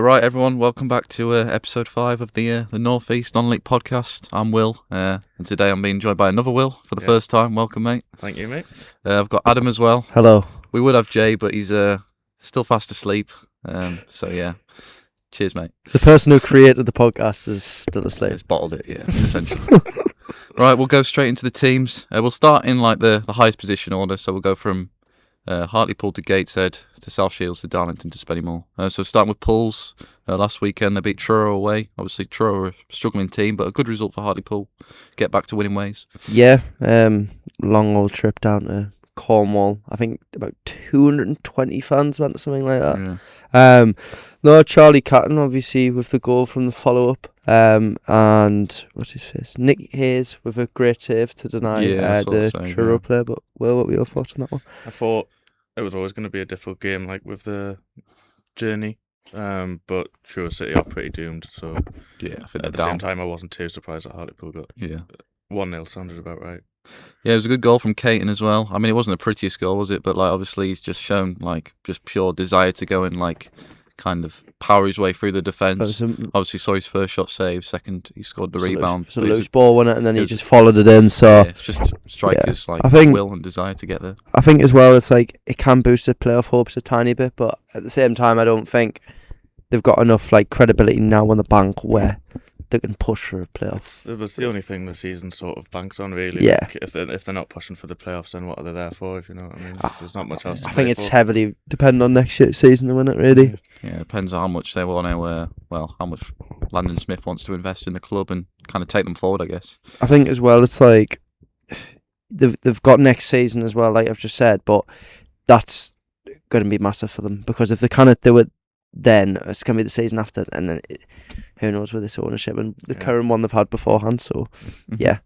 Right, everyone, welcome back to episode 5 of the North East Non-League podcast. I'm Will, and today I'm being joined by another Will for the first time. Welcome, mate. Thank you, mate. I've got Adam as well. Hello. We would have Jay, but he's still fast asleep. So yeah, cheers, mate. The person who created the podcast is still asleep. It's bottled it, yeah, essentially. Right, we'll go straight into the teams. We'll start in like the highest position order, so we'll go from Hartlepool to Gateshead to South Shields to Darlington to Spennymoor. So starting with Pools, last weekend they beat Truro away. Obviously Truro are a struggling team, but a good result for Hartlepool. Get back to winning ways. Yeah, long old trip down to Cornwall. I think about 220 fans went to something like that. Yeah. No, Charlie Catton obviously with the goal from the follow-up. And what's his face? Nick Hayes with a great save to deny the Truro player. But Will, what were your thoughts on that one? I thought it was always going to be a difficult game, like with the journey. But Truro City are pretty doomed. So yeah, I think at the same time, I wasn't too surprised that Hartlepool got 1-0 sounded about right. Yeah, it was a good goal from Caton as well. I mean, it wasn't the prettiest goal, was it? But like, obviously, he's just shown like just pure desire to go and like kind of power his way through the defence. Obviously saw his first shot save, second he scored the rebound. It's a loose ball, wasn't it? And then he just followed it in. So yeah, it's just strikers like will and desire to get there. I think as well, it's like it can boost the playoff hopes a tiny bit, but at the same time, I don't think they've got enough like credibility now on the bank where they can push for a playoff. It was the only thing the season sort of banks on, really. Yeah. Like, if they're not pushing for the playoffs, then what are they there for? If you know what I mean. There's not much else to I think play it's for. heavily dependent on next year's season, isn't it? Really. Yeah, it depends on how much they want to. How much Landon Smith wants to invest in the club and kind of take them forward, I guess. I think as well, it's like they've got next season as well, like I've just said, but that's going to be massive for them because if they kind do it, then it's going to be the season after, and then who knows with this ownership and the current one they've had beforehand. So, yeah.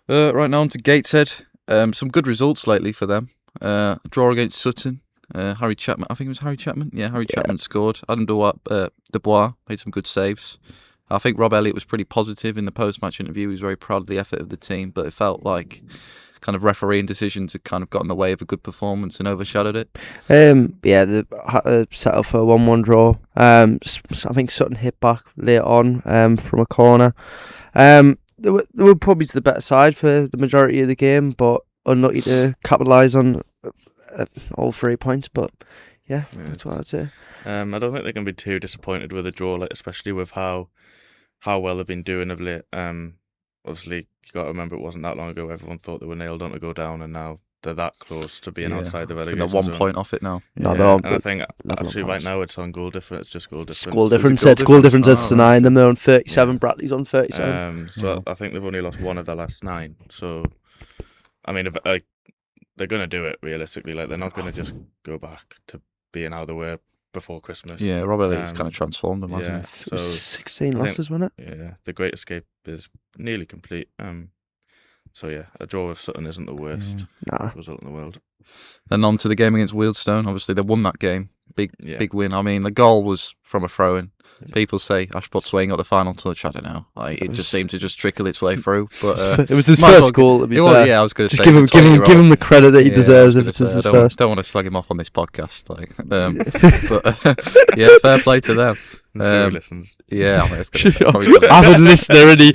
Right now on to Gateshead. Some good results lately for them. Draw against Sutton. Harry Chapman, I think it was Harry Chapman. Yeah, Harry Chapman scored. Adam Dubois made some good saves. I think Rob Elliott was pretty positive in the post-match interview. He was very proud of the effort of the team, but it felt like kind of refereeing decisions had kind of got in the way of a good performance and overshadowed it. They had to settle for a 1-1 draw. I think Sutton hit back later on from a corner. They were probably to the better side for the majority of the game, but unlucky to capitalise on all 3 points. But yeah, that's what I'd say. I don't think they can be too disappointed with a draw, like, especially with how well they've been doing of late. Obviously, you got to remember it wasn't that long ago everyone thought they were nailed on to go down, and now they're that close to being outside the relegation zone. They're 1 point off it now. And I think actually right now it's on goal difference. It's just goal difference. It's goal difference. It's denying them. They're on 37. Bradley's on 37. So I think they've only lost 1 of their last 9. So I mean, if they're going to do it realistically, like they're not going to just go back to being out of the way before Christmas. Yeah, Rob Elliott's kind of transformed them, hasn't he? So 16 losses, wasn't it? Yeah, the Great Escape is nearly complete. So yeah, a draw with Sutton isn't the worst result in the world. Then on to the game against Wealdstone. Obviously, they won that game. Big win. I mean, the goal was from a throw-in. People say Ashport Swain got the final touch. I don't know. Like it just seemed to just trickle its way through. But it was his first goal. To be fair. Yeah, I was going to say. Give him the credit that he deserves. If it's his first, don't want to slag him off on this podcast. Like, but yeah, fair play to them. Listens. Yeah, avid listener, and he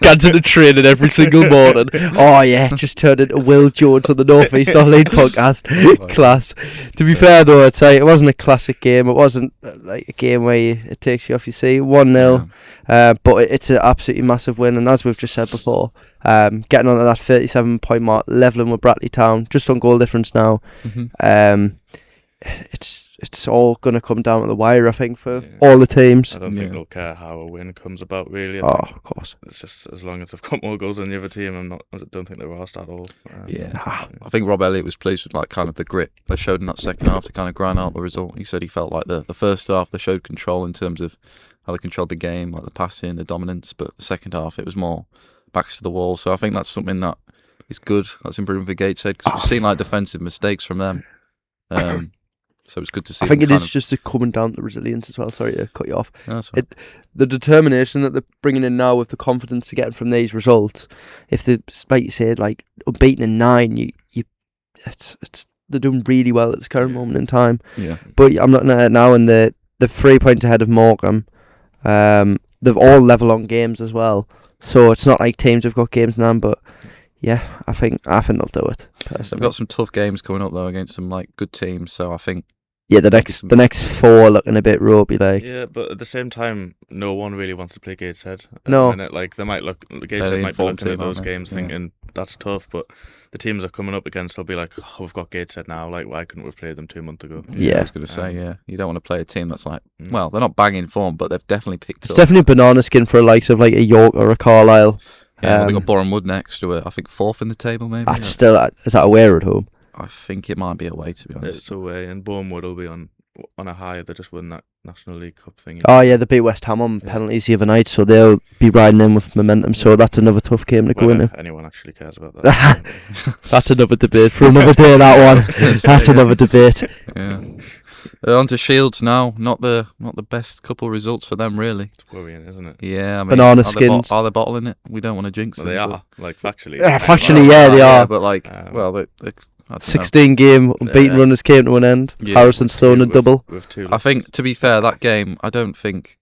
gets into training every single morning. Oh yeah, just turned into Will Jones on the North East Non-League podcast. Class. To be fair though, I'd say it wasn't a classic game. It wasn't like a game where it takes you off your seat. 1-0, but it's an absolutely massive win. And as we've just said before, getting onto that 37-point mark, leveling with Bratley Town, just on goal difference now. It's all going to come down to the wire, I think, for all the teams. I don't think they'll care how a win comes about, really. Of course. It's just as long as they've got more goals than the other team, I don't think they're asked at all. I think Rob Elliott was pleased with like kind of the grit they showed in that second half to kind of grind out the result. He said he felt like the first half they showed control in terms of how they controlled the game, like the passing, the dominance, but the second half it was more backs to the wall. So I think that's something that is good. That's improving for Gateshead because we've seen like defensive mistakes from them. So it's good to see. I think it is just coming down to resilience as well. Sorry to cut you off. The determination that they're bringing in now with the confidence they're getting from these results. If they, like you said, like unbeaten in 9, they're doing really well at this current moment in time. Yeah. But I'm looking at it now, and they're they're 3 points ahead of Morecambe. They've all level on games as well, so it's not like teams have got games in hand. But yeah, I think they'll do it. Personally. They've got some tough games coming up though against some like good teams. So I think the next 4 looking a bit ropey. Like Yeah, but at the same time, no one really wants to play Gateshead. No. Like they might look, They're Gateshead might be informed looking at team, those aren't they? games Yeah. thinking that's tough, but the teams are coming up against will be like, oh, we've got Gateshead now. Like, why couldn't we have played them 2 months ago? Yeah. I was going to say, Um, you don't want to play a team that's like, Mm. well, they're not banging form, but they've definitely picked it's up. definitely banana skin for the likes of like a York or a Carlisle. Yeah, well, they um, got Boreham Wood next to it. I think 4th in the table, maybe. That's still is that away or at home? I think it might be away, to be honest. It's away, and Bournemouth will be on a high. They just won that National League Cup thing. Oh yeah, they beat West Ham on Yeah. penalties the other night, so they'll be riding in with momentum. So that's another tough game to go Whether into. anyone actually cares about that. That's another debate for another day. That one. gonna say, That's yeah. another debate. Yeah. On to Shields now. Not the best couple results for them, really. It's worrying, isn't it? Yeah, I mean, Banana are skins. Are they bottling it? We don't want to jinx Well, them. they but- are, like, factually. Yeah, they factually, are. yeah, they are. but like, Um, well, they I don't know. 16 game unbeaten Yeah. runners came to an end. Yeah. Harrison Stone a With- double. with 2 I think, to be fair, that game, I don't think.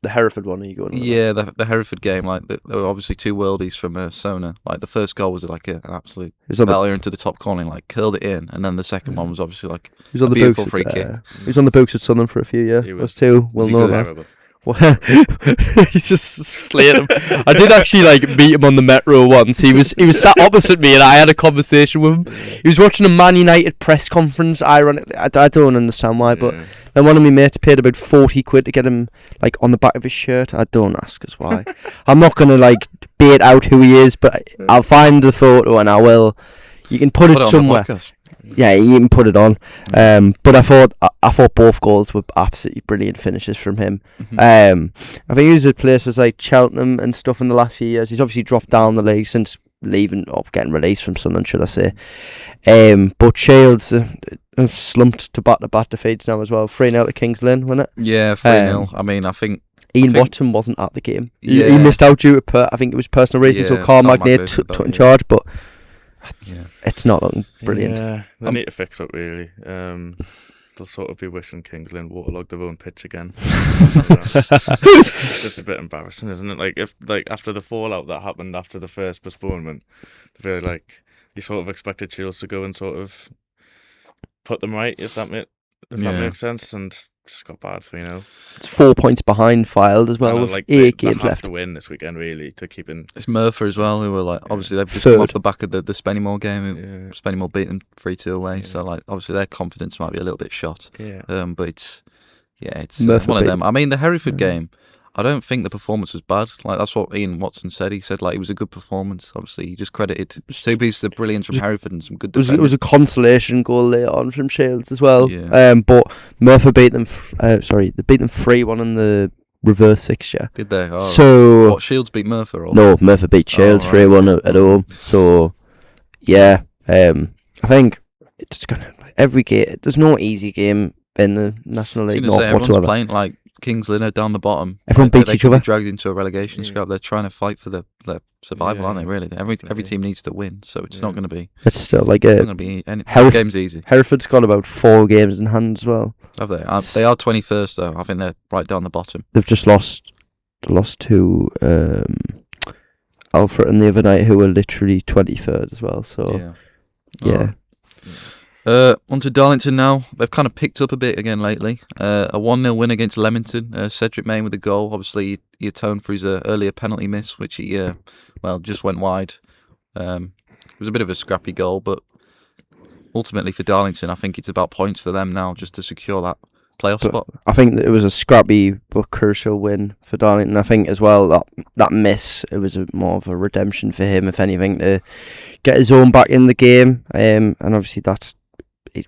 The Hereford one, are you going with? Yeah, the Hereford game, like there were obviously 2 worldies from Sona. Like the first goal was like an absolute He was on the, bellier into the top corner, and, like curled it in, and then the second one was obviously like he was on a the beautiful books free at, kick. he was on the books at Sunderland for a few years. He Those was- two, we'll he know good? that. terrible. He's just slaying him. I did actually like meet him on the metro once. He was sat opposite me, and I had a conversation with him. He was watching a Man United press conference. Ironically, I don't understand why, but Yeah. then one of my mates paid about 40 quid to get him like on the back of his shirt. I don't ask us why. I'm not gonna like bait out who he is, but I'll find the photo and I will. You can put it on the somewhere. podcast. Yeah, you can put it on. But I thought both goals were absolutely brilliant finishes from him. Mhm. I think he was at places like Cheltenham and stuff in the last few years. He's obviously dropped down the league since leaving or getting released from Sunderland, should I say. But Shields have slumped to back-to-back defeats now as well. 3-0 to Kings Lynn, wasn't it? Yeah, 3-0. I mean, I think Ian think- Watson wasn't at the game. He Yeah. missed out due to I think it was personal reasons. So Yeah, Carl Carl Magnate Magnate took did that, in yeah. charge, but yeah. it's not looking brilliant. Yeah, they Um, need to fix up really. They'll sort of be wishing Kings Lynn waterlogged their own pitch again. It's just a bit embarrassing, isn't it? Like if after the fallout that happened after the first postponement, I feel like you sort of expected Shields to go and sort of put them right, if that Yeah. makes sense, and just got bad for It's 4 points behind Filed as well And, with like, 8 they games have left. to win this weekend really to keep in. It's Murphy as well, who were like, Yeah. obviously they've just come off Third. the back of the Spennymoor game. Yeah, Spennymoor beat them 3-2 away, Yeah. so like obviously their confidence might be a little bit shot. yeah. But it's Murphy one of beat- them. I mean, the Hereford Yeah. game, I don't think the performance was bad. Like that's what Ian Watson said. He said like it was a good performance. Obviously, he just credited 2 pieces of brilliance from Just- Hereford and some good It was defending. a consolation goal later on from Shields as well. Yeah. But Murphy beat them. They beat them 3-1 in the reverse fixture. Did they? Oh, So what Shields beat Murphy? Or? no, Murphy beat Shields right. 3-1 at home. So yeah, I think it's gonna every game. There's no easy game in the National I was League gonna North say, everyone's whatsoever. playing like Kings Lynn are down the bottom. Everyone They beats each could be other. dragged into a relegation Yeah. scrap. They're trying to fight for their survival, aren't they? Yeah, Really, every definitely. team needs to win, so it's not Yeah. going to be. It's still like Not going to be any Heref- game's easy. Hereford's got about 4 games in hand as well. Have they? They are 21st though. I think they're right down the bottom. They've just lost to Alfred and the other night, who were literally 23rd as well. So yeah. Alright. On to Darlington now. They've kind of picked up a bit again lately. A 1-0 win against Leamington. Cedric Main with the goal. Obviously, he atoned for his earlier penalty miss, which he just went wide. It was a bit of a scrappy goal, but ultimately for Darlington, I think it's about points for them now just to secure that playoff But- spot. I think that it was a scrappy but crucial win for Darlington. I think as well that miss, it was more of a redemption for him, if anything, to get his own back in the game. And obviously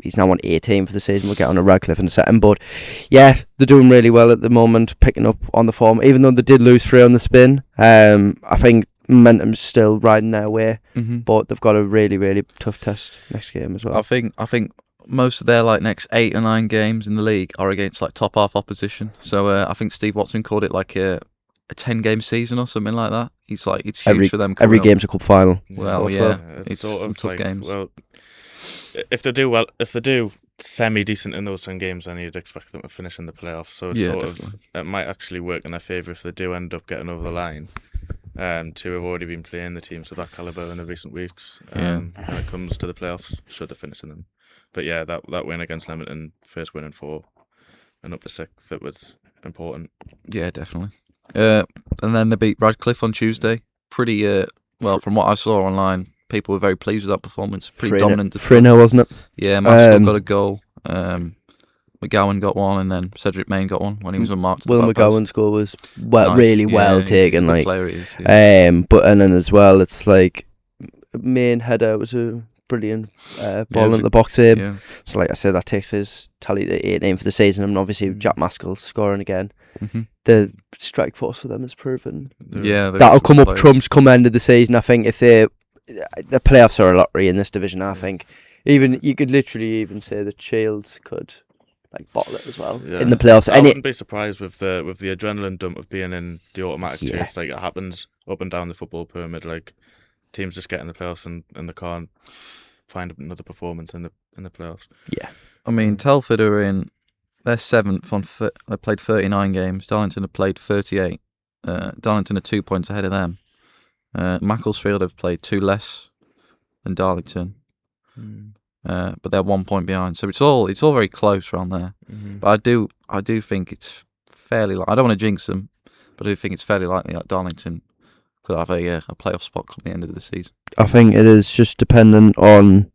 he's now on 18 for the season. We'll get on to Radcliffe in a second, but yeah, they're doing really well at the moment, picking up on the form. Even though they did lose 3 on the spin, I think momentum's still riding their way. Mm-hmm. But they've got a really, really tough test next game as well. I think most of their like next 8 or 9 games in the league are against like top half opposition. So I think Steve Watson called it like a 10-game season or something like that. He's like it's huge for them. Every coming up. game's a cup final. Well, Fourth yeah, row. it's some tough games. Well, if they do semi-decent in those 10 games, then you'd expect them to finish in the playoffs. So it's Yeah, sort definitely. of, it might actually work in their favour if they do end up getting over the line. To have already been playing the teams of that calibre in the recent weeks when it comes to the playoffs, should they finish in them. But yeah, that win against Leamington, first win in 4 and up to 6th, that was important. Yeah, definitely. And then they beat Radcliffe on Tuesday. Pretty well, from what I saw online, people were very pleased with that performance. Pretty dominant. 3-0, wasn't it? Yeah, Maskell got a goal. McGowan got one, and then Cedric Main got one when he was unmarked. Will McGowan's goal was Nice. really well Yeah, taken. he's a good Like, player he is, yeah. but and then as well, it's like Main header was a brilliant ball was into the box here. Yeah. So like I said, that takes his tally to 18 for the season, and obviously Jack Maskell scoring again. Mhm. The strike force for them is proven. Yeah, they've That'll got come good up players. trumps come end of the season. I think if the playoffs are a lottery in this division, I think even you could literally even say that Shields could like bottle it as well Yeah. in the playoffs. I And wouldn't be surprised with the adrenaline dump of being in the automatic Yeah. chase. Like, it happens up and down the football pyramid. Like, teams just get in the playoffs and they can't find another performance in the playoffs. I mean, Telford are in. They're 7th on. They played 39 games. Darlington have played 38. Darlington are 2 points ahead of them. Macclesfield have played 2 less than Darlington, but they're 1 point behind. So it's all very close around there. But I do think it's fairly. I don't want to jinx them, but I do think it's fairly likely that Darlington could have a playoff spot come the end of the season. I think it is just dependent on,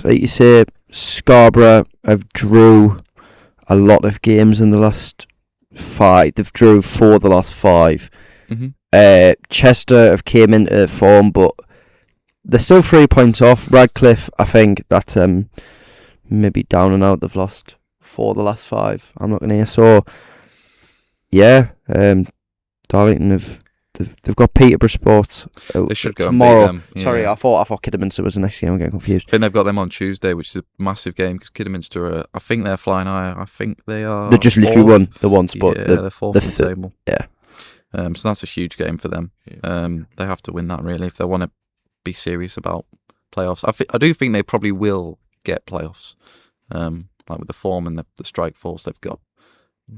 like you say, Scarborough have drew a lot of games in the last 5. They've drew 4 the last 5. Mm-hmm. Chester have came into form, but they're still 3 points off. Radcliffe, I think that's maybe down and out. They've lost 4 the last 5. I'm not going to hear. So, yeah, Darlington they've got Peterborough Sports They should go tomorrow. and beat them. Sorry, Yeah. I thought Kidderminster was the next game. I'm getting confused. I think they've got them on Tuesday, which is a massive game because Kidderminster I think they're flying higher. I think they are. They just literally 4th. won the one spot. Yeah, the they're 4th the on the th- table. yeah. So that's a huge game for them. Yeah. They have to win that really if they want to be serious about playoffs. I do think they probably will get playoffs, like with the form and the strike force they've got,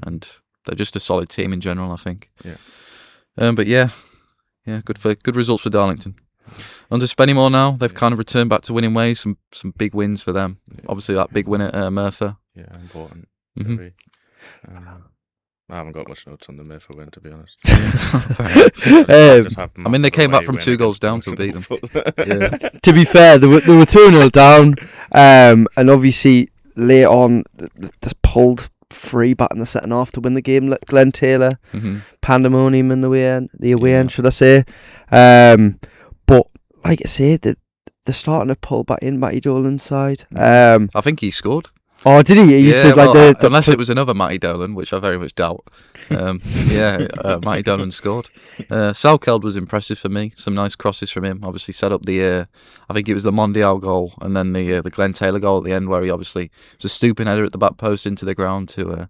and they're just a solid team in general, I think. Yeah. But yeah, good results for Darlington. On to Spennymoor now. They've kind of returned back to winning ways. Some big wins for them. Yeah. Obviously that big win at Merthyr. Yeah, important. Mhm. Very. I haven't got much notes on the Merthyr win, to be honest. Um, I mean, they came back from 2 goals down to beat them. Yeah. to be fair, they were 2-0 down, and obviously later on they pulled 3 back in the second half to win the game. Glenn Taylor, Mhm. pandemonium in the away end, Yeah. should I say? But like I say, they're starting to pull back in Matty Dolan's side. I think he scored. Oh, did he? You said like well, the unless it was another Matty Dolan, which I very much doubt. Matty Dolan scored. Salkeld was impressive for me. Some nice crosses from him. Obviously set up the, I think it was the Mondial goal, and then the Glenn Taylor goal at the end, where he obviously it was a stooping header at the back post into the ground to,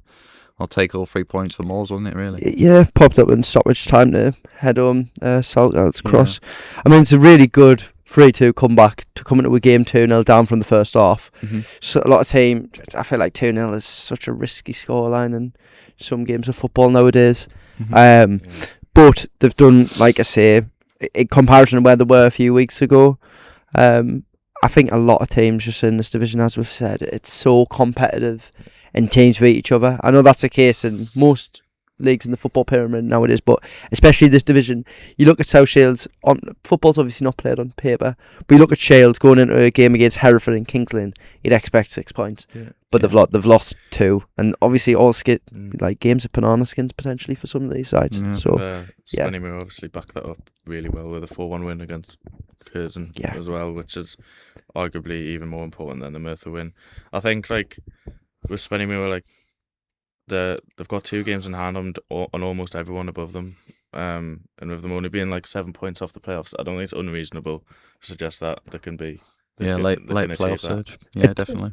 I'll take all 3 points for Moors, wasn't it? Really? Yeah, popped up in stoppage time to head home Salkeld's cross. I mean, it's a really good 3-2 comeback to come into a game 2-0 down from the first half. Mm-hmm. So a lot of teams, I feel like 2-0 is such a risky scoreline in some games of football nowadays. Mm-hmm. But they've done, like I say, in comparison to where they were a few weeks ago, I think a lot of teams just in this division, as we've said, it's so competitive and teams beat each other. I know that's the case in most leagues in the football pyramid nowadays, but especially this division, you look at South Shields, football's obviously not played on paper, but you look at Shields going into a game against Hereford and Kings Lynn, you'd expect 6 points, but they've lost 2, and obviously all like games of banana skins potentially for some of these sides. Yeah. So Spennymoor obviously backed that up really well with a 4-1 win against Curzon as well, which is arguably even more important than the Merthyr win. I think like with Spennymoor, like they've got 2 games in hand on almost everyone above them, and with them only being like 7 points off the playoffs, I don't think it's unreasonable to suggest that they can be Yeah, late can achieve playoff that. surge. Yeah, definitely.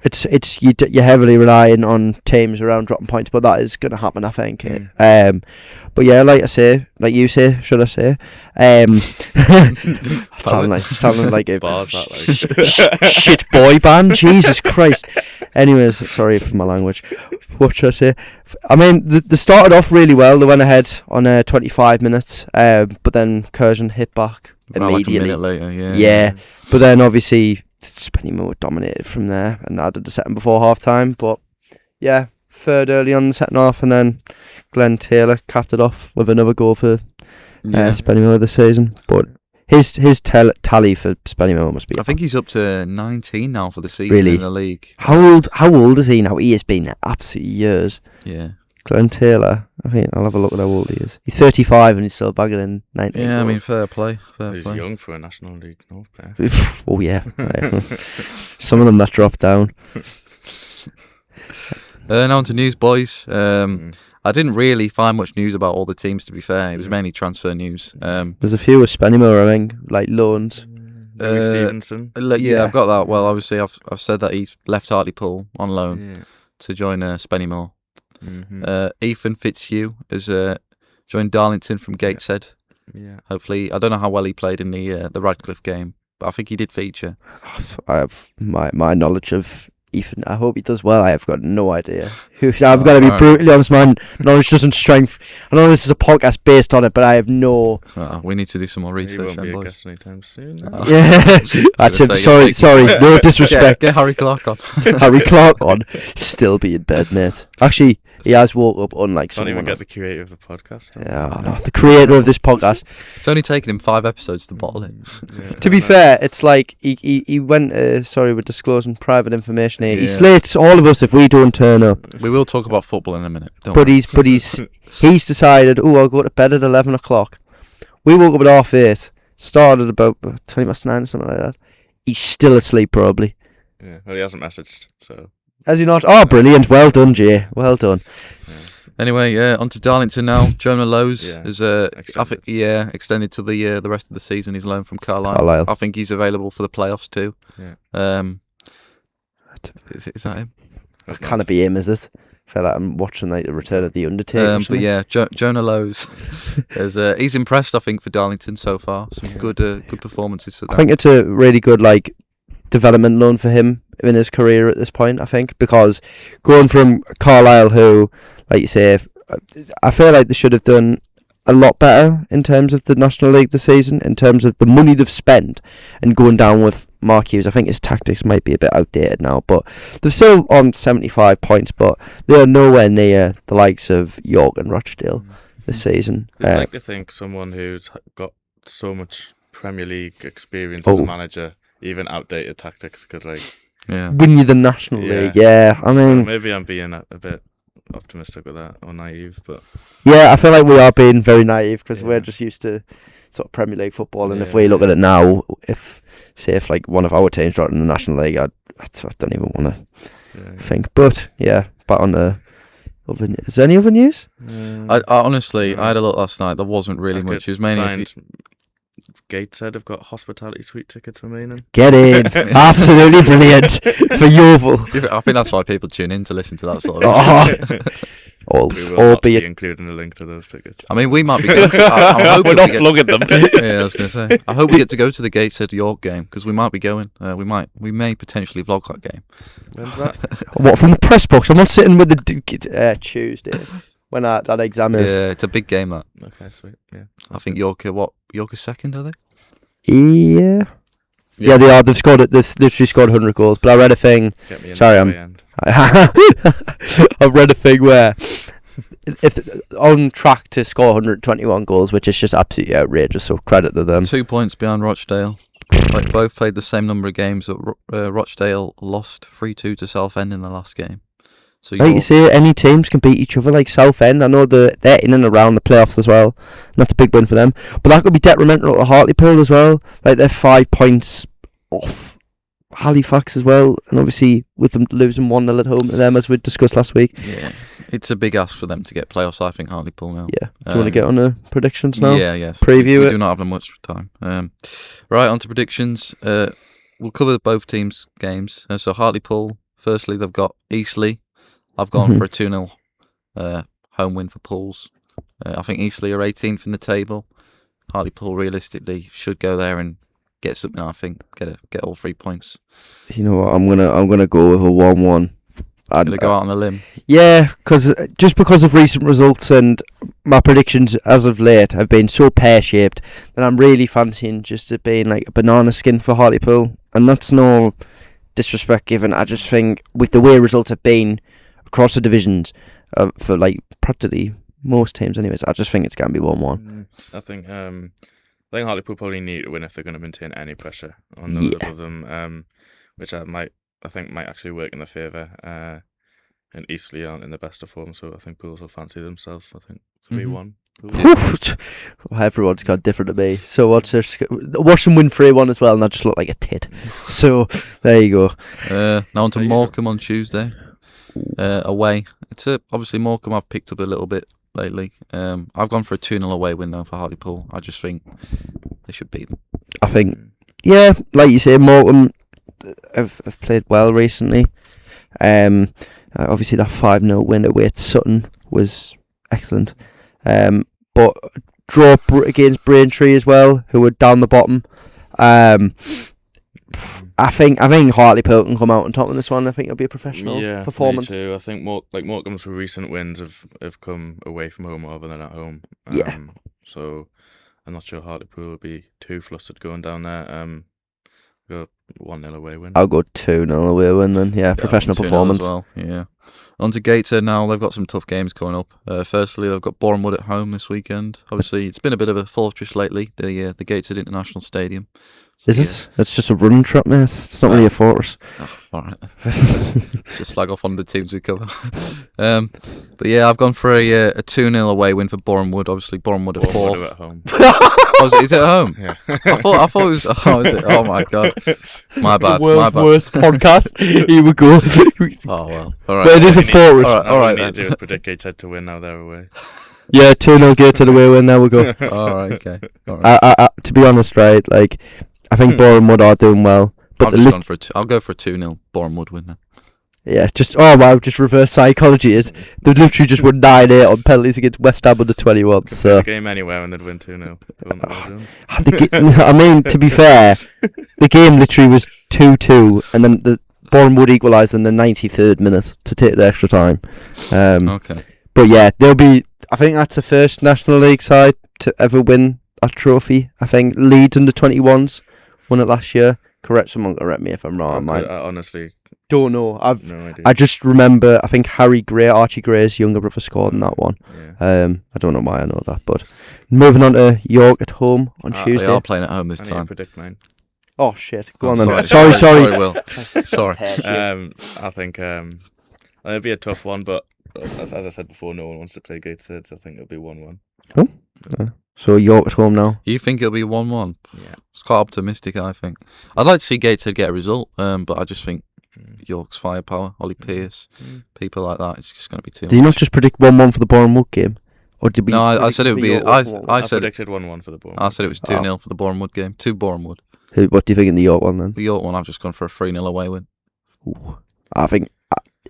You're heavily relying on teams around dropping points, but that is going to happen, I think. Mm. But yeah, like you say, should I say? Sounded like a Bars that, like. shit boy band. Jesus Christ. Anyways, sorry for my language. What should I say? I mean, they started off really well. They went ahead on 25 minutes, but then Curzon hit back immediately. Like a minute later, yeah. Yeah, but then obviously Spennymoor dominated from there, and that did the second before half time. But yeah, third early on the second half, and then Glenn Taylor capped it off with another goal for Spennymoor this season. But his tally for Spennymoor must be. I think he's up to 19 now for the season Really? in the league. How old is he now? He has been there absolute years. Yeah. Glenn Taylor. I think I'll have a look at how old he is. He's 35 and he's still bagging in 19. Yeah, I mean, fair play. He's young for a National League North player. Oh yeah. Some of them that dropped down. Now on to news, boys. I didn't really find much news about all the teams, to be fair. It was mainly transfer news. There's a few with Spennymoor, I think, like loans. Louis Stevenson. Yeah, I've got that. Well, obviously, I've said that he's left Hartlepool on loan to join Spennymoor. Ethan Fitzhugh has joined Darlington from Gateshead. Yeah. Hopefully, I don't know how well he played in the Radcliffe game, but I think he did feature. I have my knowledge of Ethan. I hope he does well. I have got no idea. I've got to be brutally honest, man. Knowledge doesn't strength. I know this is a podcast based on it, but I have no. We need to do some more research, He won't then, be a boys. guest anytime soon. Yeah, that's it. Sorry, no disrespect. Get Harry Clark on. Harry Clark on, still be in bed, mate. Actually, he has woke up unlike Can't someone even get else. the creator of the podcast. Yeah, I know. The creator of this podcast. It's only taken him 5 episodes to bottle it. Yeah, To be fair, it's like he went. Sorry, we're disclosing private information here. He Yeah. slates all of us if we don't turn up. We will talk about football in a minute. Don't But worry. he's decided. Oh, I'll go to bed at 11 o'clock. We woke up at 8:30. Started about 20 past 9 or something like that. He's still asleep probably. Yeah, well, he hasn't messaged, so. Has he not? Oh, brilliant! Well done, Jay. Well done. Anyway, on to Darlington now. Jonah Lowe's is Extended. extended to the rest of the season. He's loaned from Carlisle. Carlisle. I think he's available for the playoffs too. Yeah. Is that him? Can it be him? Is it? I feel like I'm watching like the Return of the Undertaker. or But something. yeah, Jonah Lowe's he's impressed. I think for Darlington so far. Some good performances for I them. think it's a really good like development loan for him in his career at this point. I think because going from Carlisle, who, like you say, I feel like they should have done a lot better in terms of the National League this season, in terms of the money they've spent, and going down with Mark Hughes. I think his tactics might be a bit outdated now, but they're still on 75 points, but they are nowhere near the likes of York and Rochdale this season. I'd like to think someone who's got so much Premier League experience as a manager, even outdated tactics could win you the National League. Yeah, I mean, maybe I'm being a bit optimistic with that or naive, but yeah, I feel like we are being very naive because we're just used to sort of Premier League football, and if we look at it now, if like one of our teams dropped in the National League, I don't even want to think. But yeah, back on the other. Is there any other news? I honestly, I had a look last night. There wasn't really much. It was mainly. Gateshead have got hospitality suite tickets remaining. Get in, absolutely brilliant for Yeovil. I think that's why people tune in to listen to that sort of. We will not be including a link to those tickets. I mean, we might be going to... I'm We're not plugging them. Yeah, I was going to say. I hope we get to go to the Gateshead York game, because we might be going. We may potentially vlog that game. When's that? What, from the press box? I'm not sitting with the Tuesday when that exam is. Yeah, it's a big game, that. Okay, sweet. Yeah. I think York are second, are they? Yeah, they are. They've literally scored 100 goals. But I read a thing. Sorry, I've read a thing where if on track to score 121 goals, which is just absolutely outrageous. So credit to them. 2 points behind Rochdale. Both played the same number of games, but Rochdale lost 3-2 to Southend in the last game. So like you say, any teams can beat each other. Like Southend, I know they're in and around the playoffs as well, and that's a big win for them. But that could be detrimental to Hartlepool as well. Like they're 5 points off Halifax as well, and obviously with them losing 1-0 at home to them, as we discussed last week. Yeah, it's a big ask for them to get playoffs. I think Hartlepool now. Yeah. Do you want to get on the predictions now? Yeah. Preview we it. do not have much time. Right, on to predictions. we'll cover both teams' games. So Hartlepool, firstly, they've got Eastleigh. I've gone for a 2-0 home win for Pools. I think Eastleigh are 18th in the table. Hartlepool realistically should go there and get something. I think get all 3 points. You know what? I'm gonna go with a 1-1. Gonna go out on a limb. Yeah, because of recent results and my predictions as of late have been so pear-shaped that I'm really fancying just it being like a banana skin for Hartlepool, and that's no disrespect given. I just think with the way results have been across the divisions for like practically most teams, anyways, I just think it's gonna be 1-1. I think Hartlepool probably need to win if they're going to maintain any pressure on those of them, which I think might actually work in their favour. And Eastleigh aren't in the best of form, so I think Pools will fancy themselves. I think 3-1. Well, everyone's got different to me. So watch them win 3-1 as well, and I just look like a tit. So there you go. Now on to Morecambe on Tuesday. Away. It's obviously Morecambe I've picked up a little bit lately. I've gone for a 2-0 away win though for Hartlepool. I just think they should beat them. I think, yeah, like you say, Morecambe have played well recently. Obviously that 5-0 win away at Sutton was excellent. But draw against Braintree as well, who were down the bottom. I think Hartlepool can come out on top of this one. I think it'll be a professional performance. Me too. I think Morecambe's recent wins have come away from home rather than at home. So I'm not sure Hartlepool will be too flustered going down there. Go 1-0 away win. I'll go 2-0 away win then. Yeah, professional performance. As well. Yeah. On to Gateshead now. They've got some tough games coming up. Firstly, they've got Bournemouth at home this weekend. Obviously, it's been a bit of a fortress lately, the Gateshead International Stadium. So, is it? It's just a running trap, mate. It's not really a fortress. Oh, all right. Let's just slag off on the teams we cover. But yeah, I've gone for a 2-0 away win for Bournemouth. Obviously, Bournemouth at fourth. At home. Is it at home? Yeah. I thought it was. Oh, is it? Oh my god. My bad. The world's my bad. worst podcast. Here we go. Oh well. All right. But it is a fortress. All right. All need to do is predict Gateshead to win now they're away. Yeah, 2-0 Gateshead away win. There we go. All right. Okay. All right. To be honest, right, like I think Bournemouth are doing well, but I'll go for a 2-0 Bournemouth win then. Yeah, just reverse psychology is they literally just won 9-8 on penalties against West Ham under 21. So the game anywhere and they'd win 2-0. I mean, to be fair, the game literally was 2-2, and then the Bournemouth equalised in the 93rd minute to take the extra time. Okay. But yeah, they'll be. I think that's the first National League side to ever win a trophy. I think Leeds under 21s won it last year. Someone correct me if I'm wrong. I honestly don't know. no idea. I just remember. I think Archie Gray's younger brother scored in that one. Yeah. I don't know why I know that, but moving on to York at home on Tuesday. They are playing at home this I need time. to predict mine. Oh shit! Go on then. Sorry. Sorry. Will. Sorry. I think it'll be a tough one, but as I said before, no one wants to play Gateshead, so I think it'll be 1-1. So York at home now. You think it'll be 1-1? Yeah. It's quite optimistic, I think. I'd like to see Gateshead get a result, but I just think York's firepower, Ollie Pearce, people like that, it's just going to be too much. Did you not just predict 1-1 for the Bournemouth game? Or did we? No, I said it would be. I said predicted 1-1 for the Bournemouth. I said it was 2-0 for the Bournemouth game. 2 Bournemouth. What do you think in the York one then? The York one, I've just gone for a 3-0 away win. Ooh, I think.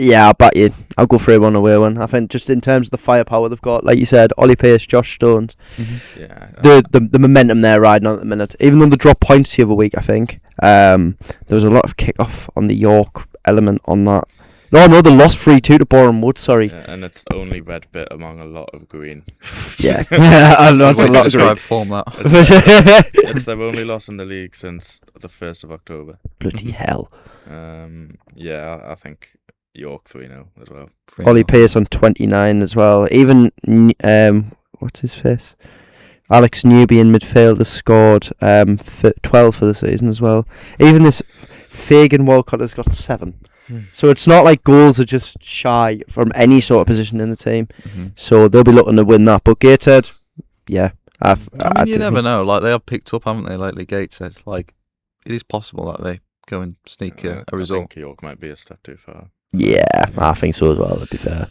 Yeah, I'll bet you. I'll go 3-1 away one. I think just in terms of the firepower they've got, like you said, Ollie Pearce, Josh Stones. Mm-hmm. Yeah. The momentum they're riding on at the minute. Even though they dropped points the other week, I think there was a lot of kick-off on the York element on that. No, they lost 3-2 to Bournemouth. Sorry. Yeah, and it's only red bit among a lot of green. Yeah, I know it's a lot of green. Form that. It's their only loss in the league since the 1st of October. Bloody hell. Yeah, I think York 3-0 as well. Ollie Pearce on 29 as well. Even what's his face? Alex Newby in midfield has scored 12 for the season as well. Even this Fagan Walcott has got 7. So it's not like goals are just shy from any sort of position in the team. Mm-hmm. So they'll be looking to win that. But Gateshead, yeah. I mean, you never know. Like, they have picked up, haven't they, lately, Gateshead? Like, it is possible that they go and sneak a result. I think York might be a step too far. Yeah, I think so as well, to be fair.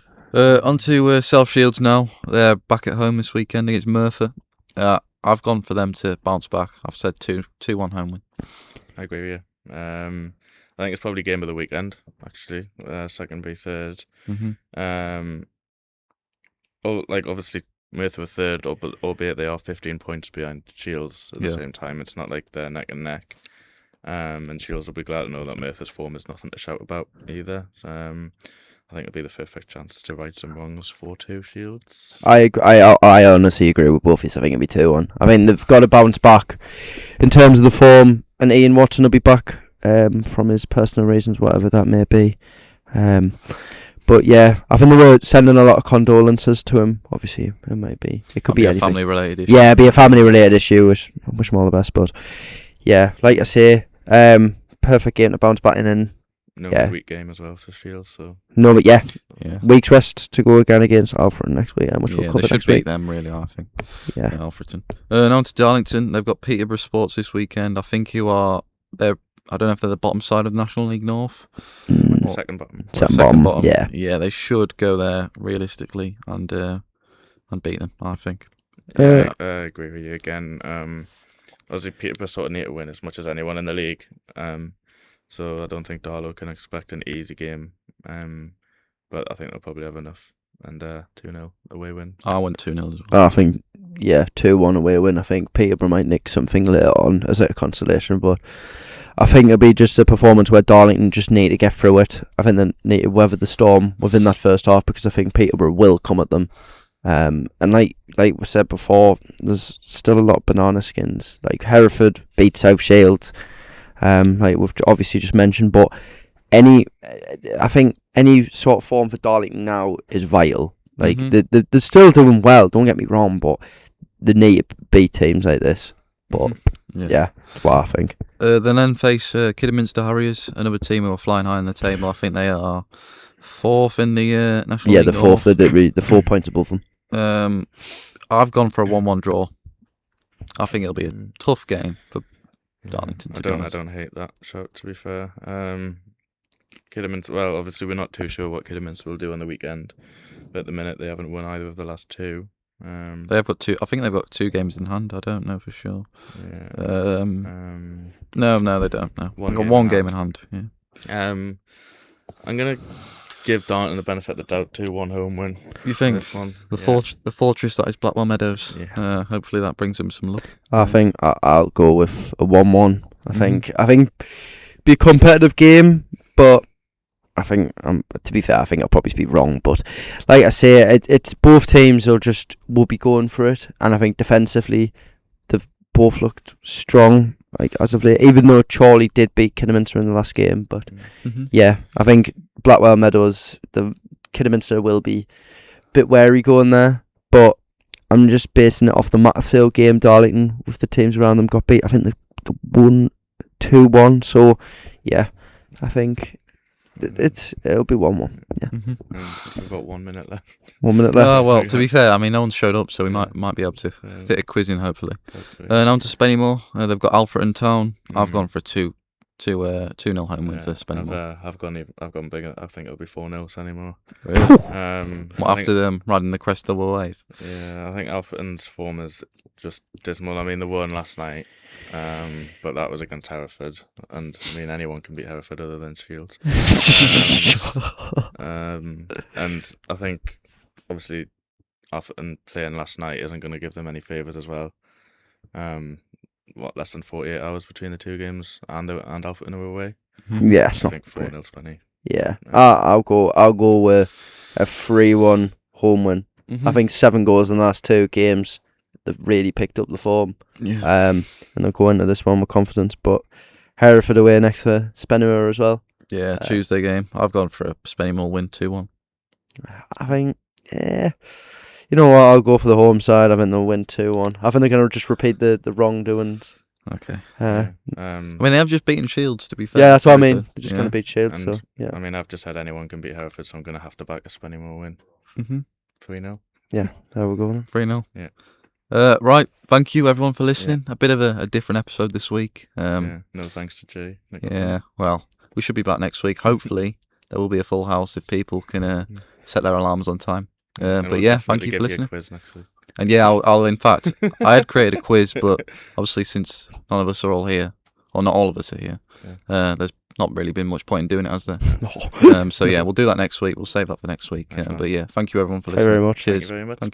On to South Shields now. They're back at home this weekend against Merthyr. I've gone for them to bounce back. I've said 2-1 home win. I agree with you. I think it's probably game of the weekend, actually. Second v third. Mhm. Obviously, Merthyr were third, albeit they are 15 points behind Shields at the Yeah. same time. It's not like they're neck and neck. And Shields will be glad to know that Merthyr's form is nothing to shout about either. I think it'll be the perfect chance to right some wrongs. 4-2 Shields. I honestly agree with both of you. I think it'll be 2-1. I mean, they've got to bounce back in terms of the form, and Ian Watson will be back from his personal reasons, whatever that may be. But yeah, I think they were sending a lot of condolences to him. Obviously, it could be a anything. family related issue. Yeah, it'd be a family related issue. Which I wish him all the best. But yeah, like I say, perfect game to bounce back in, and No yeah. week game as well for Shields. So no, but yeah, Yeah. week's rest to go again against Alfred next week, which we'll Yeah, cover they should next beat week. them, really, I think. Yeah. Alfreton. Now to Darlington. They've got Peterborough Sports this weekend. I think I don't know if they're the bottom side of the National League North. Mm, Or- second bottom. or Second bottom, yeah. Yeah, they should go there realistically and beat them, I think. Yeah, I agree with you again. Obviously, Peterborough sort of need to win as much as anyone in the league. So I don't think Darlow can expect an easy game. But I think they'll probably have enough. And 2-0 away win. I went 2-0 as well. I think 2-1 away win. I think Peterborough might nick something later on as a consolation, but I think it'll be just a performance where Darlington just need to get through it. I think they need to weather the storm within that first half, because I think Peterborough will come at them. And like we said before, there's still a lot of banana skins. Like Hereford beat South Shields, like we've obviously just mentioned. But I think any sort of form for Darlington now is vital. Like they're still doing well. Don't get me wrong, but they need to beat teams like this. But yeah, that's what I think. They then face Kidderminster Harriers, another team who are flying high on the table. I think they are fourth in the National League The fourth. North. They're 4 points above them. I've gone for a 1-1 draw. I think it'll be a tough game for Yeah, Darlington. I don't hate that shot, to be fair. Kidderminster, well, obviously we're not too sure what Kidderminster will do on the weekend, but at the minute they haven't won either of the last two. They have got two. I think they've got 2 games in hand. I don't know for sure. Yeah. No, they don't. No, they've got one game in hand. Yeah. I'm gonna give Darlington the benefit of the doubt. 2-1 home win. You think This one. the fortress that is Blackwell Meadows? Yeah. Hopefully that brings them some luck. I think I'll go with a 1-1. I Mhm. think be a competitive game, but I think to be fair, I think I'll probably be wrong. But like I say, it's both teams will be going for it, and I think defensively they've both looked strong. Like as of late, even though Chorley did beat Kidderminster in the last game, but yeah, I think Blackwell Meadows, the Kidderminster will be a bit wary going there, but I'm just basing it off the Macclesfield game. Darlington, with the teams around them, got beat. I think they won 2-1. So yeah, I think it'll be 1-1. Yeah. We've got 1 minute left. 1 minute left. Oh well, to be fair, I mean no one's showed up, so we might be able to fit a quiz in hopefully. Now to Spennymoor. They've got Alfreton Town. I've gone for a 2-0 home win for Spennymoor. I've gone bigger. I think it'll be 4-0 anymore. Really? What, after them riding the crest of the wave? Yeah, I think Alfreton's form is just dismal. I mean, they won last night, but that was against Hereford, and I mean anyone can beat Hereford other than Shields. And I think obviously Alfreton playing last night isn't going to give them any favours as well. Less than 48 hours between the two games, and Alfreton are away. Yeah, it's I not. think 4-0 Spenny. Yeah, I'll go with a 3-1 home win. I think 7 goals in the last 2 games. They've really picked up the form. Yeah. And they'll go into this one with confidence. But Hereford away next to Spennymoor as well. Yeah, Tuesday game. I've gone for a Spennymoor win 2-1. I think, you know what? I'll go for the home side. I think they'll win 2-1. I think they're going to just repeat the wrongdoings. Okay. I mean, they have just beaten Shields, to be fair. Yeah, that's what I mean. They're just going to beat Shields. And, so yeah. I mean, I've just said anyone can beat Hereford, so I'm going to have to back a Spennymoor win. 3-0. Yeah, there we go then. 3-0. Yeah. Right, thank you everyone for listening. A bit of a different episode this week. No thanks to Jay. Well, we should be back next week. Hopefully, there will be a full house if people can set their alarms on time. But yeah, thank you for listening. Quiz next week. And yeah, I'll in fact, I had created a quiz, but obviously since none of us are all here, or not all of us are here. Yeah. There's not really been much point in doing it, has there? No. So yeah, we'll do that next week. We'll save that for next week. Nice one. But yeah, thank you everyone for Thank you listening. very much. Cheers. Thank you very much. Thank